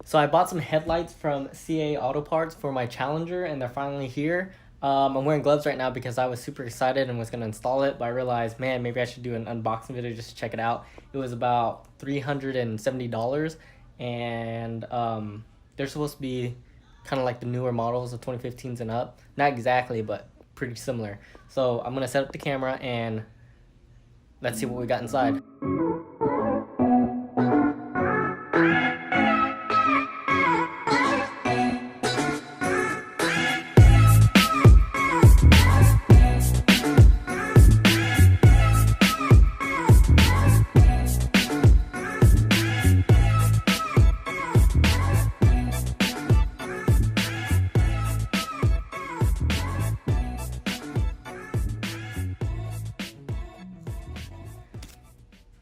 So I bought some headlights from CA Auto Parts for my Challenger, and they're finally here. I'm wearing gloves right now because I was super excited and was going to install it, but I realized, man, maybe I should do an unboxing video just to check it out. It was about $370, and they're supposed to be kind of like the newer models of 2015s and up. Not exactly, but pretty similar. So I'm going to set up the camera and let's see what we got inside.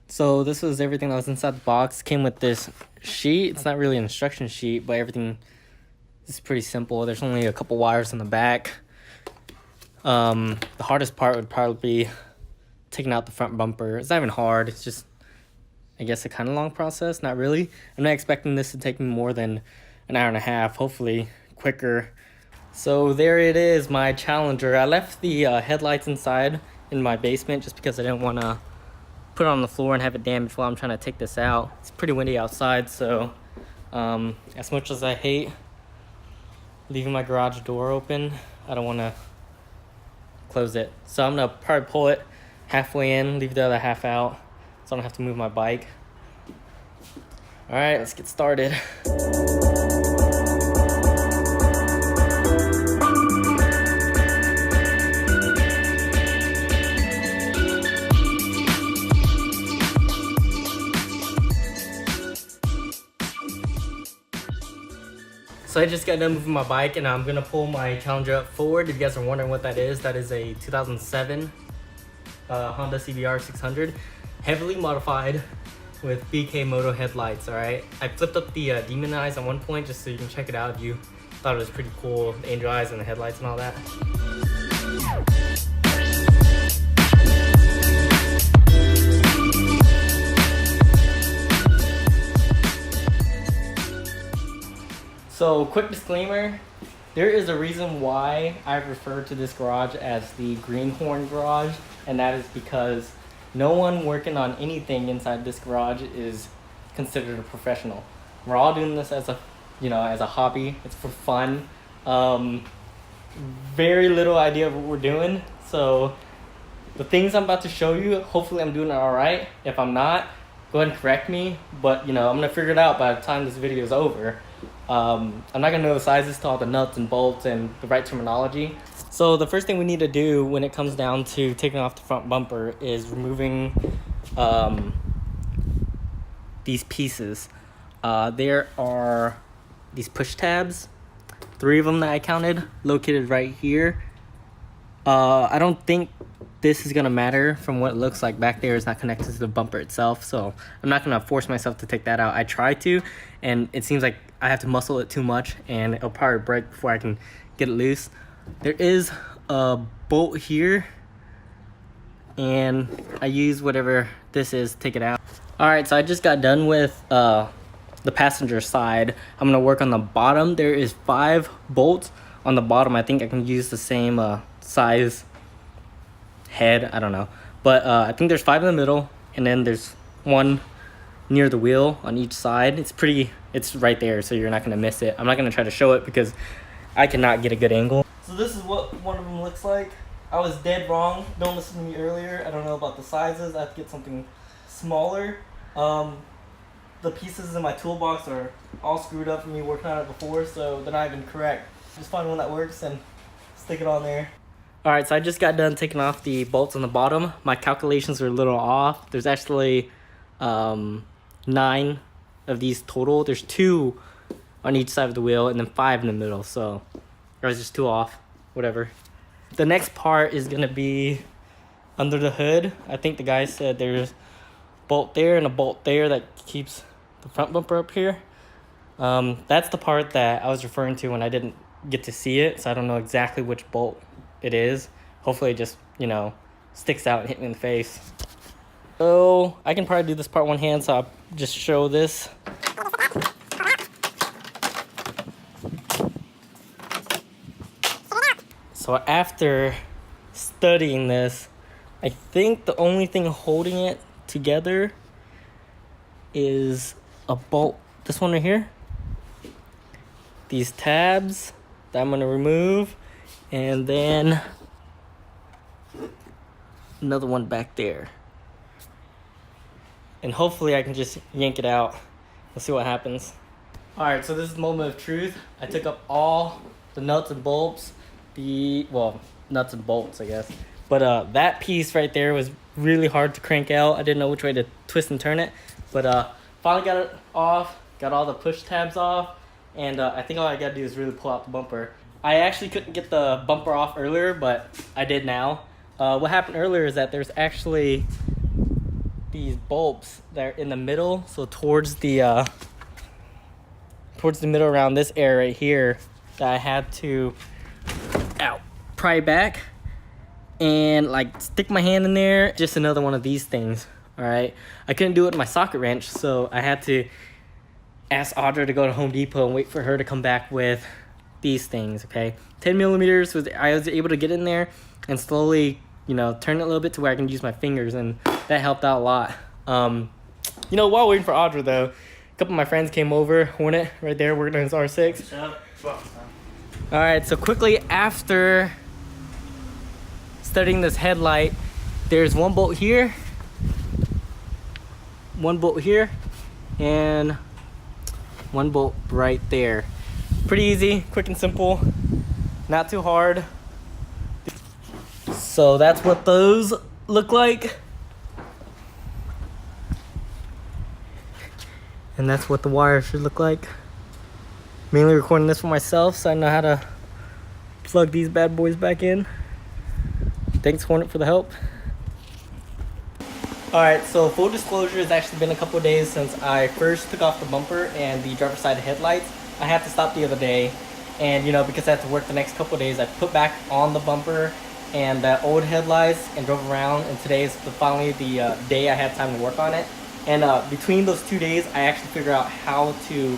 So this was everything that was inside the box. Came with this sheet. It's not really an instruction sheet, but everything is pretty simple. There's only a couple wires in the back. The hardest part would probably be taking out the front bumper. It's not even hard. It's just, I guess, a kind of long process. Not really. I'm not expecting this to take me more than an hour and a half. Hopefully quicker. So there it is, my Challenger. I left the headlights inside in my basement just because I didn't want to put it on the floor and have it damaged while I'm trying to take this out. It's pretty windy outside, so as much as I hate leaving my garage door open, I don't want to close it. So I'm gonna probably pull it halfway in, leave the other half out, so I don't have to move my bike. All right, let's get started. So I just got done moving my bike and I'm gonna pull my Challenger up forward. If you guys are wondering what that is a 2007 Honda CBR 600, heavily modified with BK Moto headlights, all right? I flipped up the demon eyes at one point just so you can check it out if you thought it was pretty cool, the angel eyes and the headlights and all that. So, quick disclaimer, there is a reason why I refer to this garage as the Greenhorn Garage, and that is because no one working on anything inside this garage is considered a professional. We're all doing this as a, as a hobby. It's for fun. Very little idea of what we're doing. So, the things I'm about to show you, hopefully I'm doing it all right. If I'm not, go ahead and correct me. But, I'm gonna figure it out by the time this video is over. I'm not gonna know the sizes to all the nuts and bolts and the right terminology. So the first thing we need to do when it comes down to taking off the front bumper is removing these pieces. There are these push tabs, 3 of them that I counted, located right here. I don't think this is gonna matter from what it looks like back there. It's not connected to the bumper itself, so I'm not gonna force myself to take that out. I try to, and it seems like I have to muscle it too much and it'll probably break before I can get it loose. There is a bolt here and I use whatever this is to take it out. All right, so I just got done with the passenger side. I'm gonna work on the bottom. There is 5 bolts on the bottom. I think I can use the same size head, I don't know, but I think there's 5 in the middle, and then there's 1 near the wheel on each side. It's right there, so you're not gonna miss it. I'm not gonna try to show it because I cannot get a good angle. So this is what one of them looks like. I was dead wrong. Don't listen to me earlier. I don't know about the sizes. I have to get something smaller. The pieces in my toolbox are all screwed up from me working on it before, so they're not even correct. Just find one that works and stick it on there. All right, so I just got done taking off the bolts on the bottom. My calculations are a little off. There's actually 9 of these total. There's 2 on each side of the wheel and then 5 in the middle, so I was just 2 off, whatever. The next part is gonna be under the hood. I think the guy said there's a bolt there and a bolt there that keeps the front bumper up here. That's the part that I was referring to when I didn't get to see it, so I don't know exactly which bolt it is. Hopefully it just, sticks out and hit me in the face. So I can probably do this part one hand, so I'll just show this. So after studying this, I think the only thing holding it together is a bolt. This one right here. These tabs that I'm gonna remove, and then another one back there. And hopefully I can just yank it out. We'll see what happens. All right, so this is the moment of truth. I took up all the nuts and bolts, nuts and bolts, I guess. But that piece right there was really hard to crank out. I didn't know which way to twist and turn it. But finally got it off, got all the push tabs off, and I think all I gotta do is really pull out the bumper. I actually couldn't get the bumper off earlier, but I did now. What happened earlier is that there's actually these bulbs that are in the middle, so towards the middle around this area right here, that I had to pry back and like stick my hand in there. Just another one of these things. All right, I couldn't do it with my socket wrench, so I had to ask Audra to go to Home Depot and wait for her to come back with these things. Okay, 10 millimeters I was able to get in there and slowly, you know, turn it a little bit to where I can use my fingers, and that helped out a lot. You know, while waiting for Audra though, a couple of my friends came over. Hornet right there working on his R6. All right, so quickly after studying this headlight, there's one bolt here, one bolt here, and one bolt right there. Pretty easy, quick and simple, not too hard. So that's what those look like. And that's what the wire should look like. Mainly recording this for myself, so I know how to plug these bad boys back in. Thanks, Hornet, for the help. Alright, so full disclosure, it's actually been a couple of days since I first took off the bumper and the driver's side headlights. I had to stop the other day, and you know, because I had to work the next couple of days, I put back on the bumper and the old headlights and drove around, and today is finally the day I had time to work on it. And between those 2 days, I actually figured out how to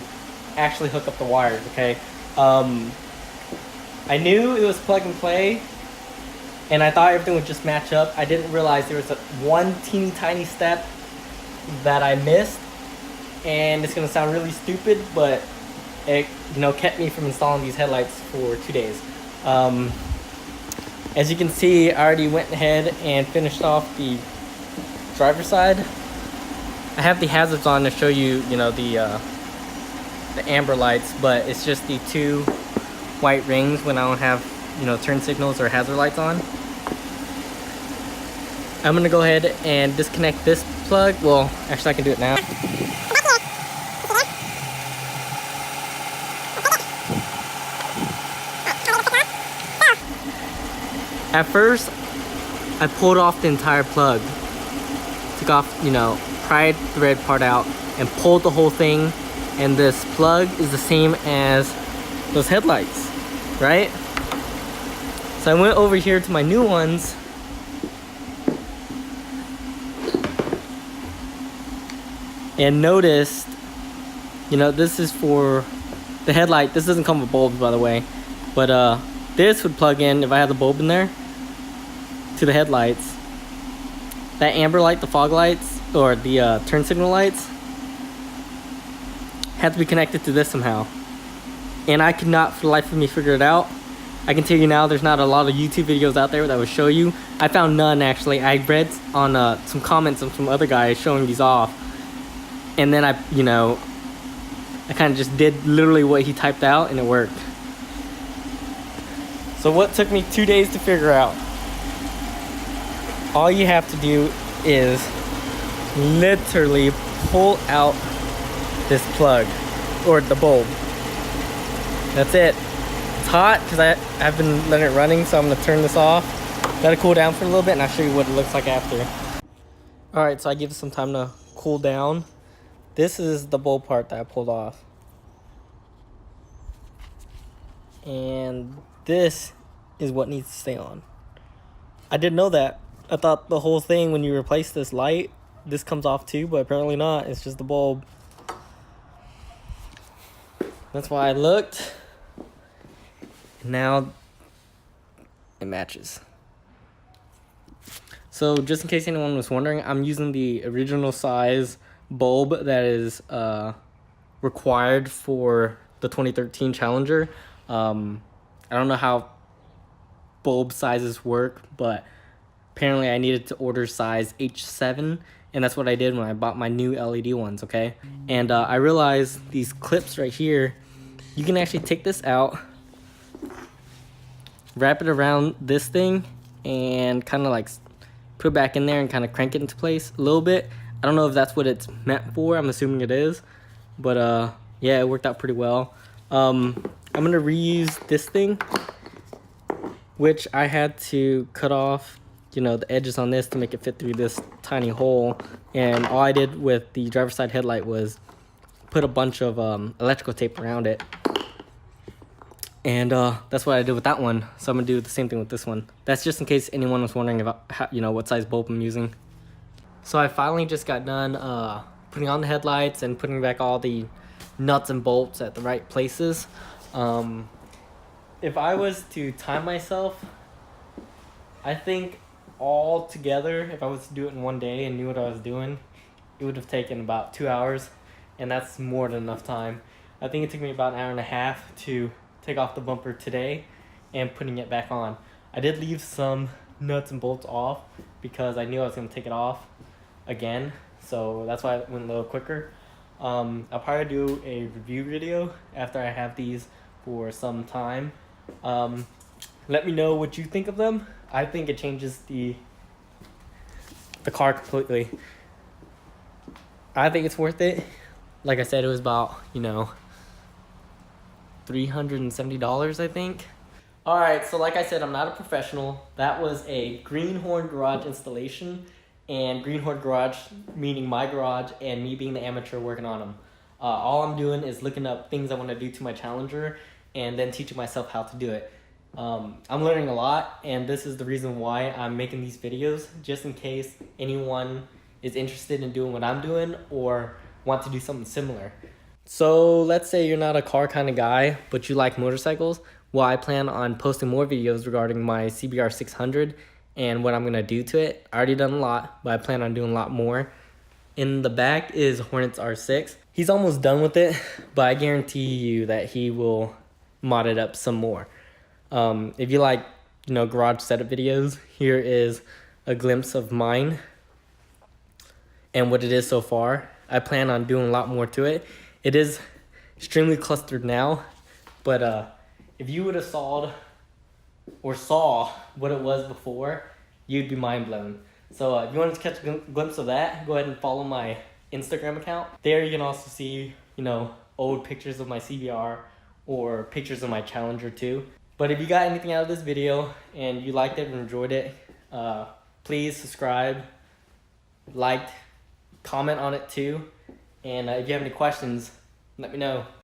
actually hook up the wires, okay? I knew it was plug and play, and I thought everything would just match up. I didn't realize there was one teeny tiny step that I missed, and it's gonna sound really stupid, but it, you know, kept me from installing these headlights for 2 days. As you can see, I already went ahead and finished off the driver's side. I have the hazards on to show you, you know, the amber lights, but it's just the two white rings when I don't have, you know, turn signals or hazard lights on. I'm gonna go ahead and disconnect this plug. Well, actually I can do it now. At first, I pulled off the entire plug. Took off, you know, pried the red part out and pulled the whole thing, and this plug is the same as those headlights, right? So I went over here to my new ones and noticed, you know, this is for the headlight. This doesn't come with bulbs, by the way, but this would plug in if I had the bulb in there to the headlights. That amber light, the fog lights, or the turn signal lights, had to be connected to this somehow. And I could not for the life of me figure it out. I can tell you now, there's not a lot of YouTube videos out there that would show you. I found none, actually. I read on some comments of some other guys showing these off. And then I kind of just did literally what he typed out, and it worked. So what took me 2 days to figure out? All you have to do is literally pull out this plug, or the bulb. That's it. It's hot because I've been letting it running, so I'm going to turn this off. Let it cool down for a little bit, and I'll show you what it looks like after. Alright, so I give it some time to cool down. This is the bulb part that I pulled off. And this is what needs to stay on. I didn't know that. I thought the whole thing, when you replace this light, this comes off too, but apparently not. It's just the bulb. That's why I looked. Now, it matches. So just in case anyone was wondering, I'm using the original size bulb that is required for the 2013 Challenger. I don't know how bulb sizes work, but apparently I needed to order size H7, and that's what I did when I bought my new LED ones, okay? And I realized these clips right here, you can actually take this out, wrap it around this thing, and kind of like put it back in there and kind of crank it into place a little bit. I don't know if that's what it's meant for. I'm assuming it is, but yeah, it worked out pretty well. I'm gonna reuse this thing, which I had to cut off, you know, the edges on this to make it fit through this tiny hole. And all I did with the driver's side headlight was put a bunch of electrical tape around it. And that's what I did with that one. So I'm gonna do the same thing with this one. That's just in case anyone was wondering about how, you know, what size bulb I'm using. So I finally just got done putting on the headlights and putting back all the nuts and bolts at the right places. If I was to time myself, I think all together, if I was to do it in one day and knew what I was doing, it would have taken about 2 hours, and that's more than enough time. I think it took me about an hour and a half to take off the bumper today and putting it back on. I did leave some nuts and bolts off because I knew I was going to take it off again, so that's why it went a little quicker. I'll probably do a review video after I have these for some time. Let me know what you think of them. I think it changes the car completely. I think it's worth it. Like I said, it was about, you know, $370, I think. All right, so like I said, I'm not a professional. That was a Greenhorn garage installation, and Greenhorn garage meaning my garage and me being the amateur working on them. All I'm doing is looking up things I want to do to my Challenger and then teaching myself how to do it. I'm learning a lot, and this is the reason why I'm making these videos, just in case anyone is interested in doing what I'm doing or want to do something similar. So let's say you're not a car kind of guy, but you like motorcycles. Well, I plan on posting more videos regarding my CBR 600 and what I'm going to do to it. I already done a lot, but I plan on doing a lot more. In the back is Hornet's R6. He's almost done with it, but I guarantee you that he will mod it up some more. If you like, you know, garage setup videos, here is a glimpse of mine and what it is so far. I plan on doing a lot more to it. It is extremely clustered now, but if you would have saw what it was before, you'd be mind blown. So if you want to catch a glimpse of that, go ahead and follow my Instagram account. There you can also see, you know, old pictures of my CBR or pictures of my Challenger too. But if you got anything out of this video and you liked it and enjoyed it, please subscribe, like, comment on it too. And if you have any questions, let me know.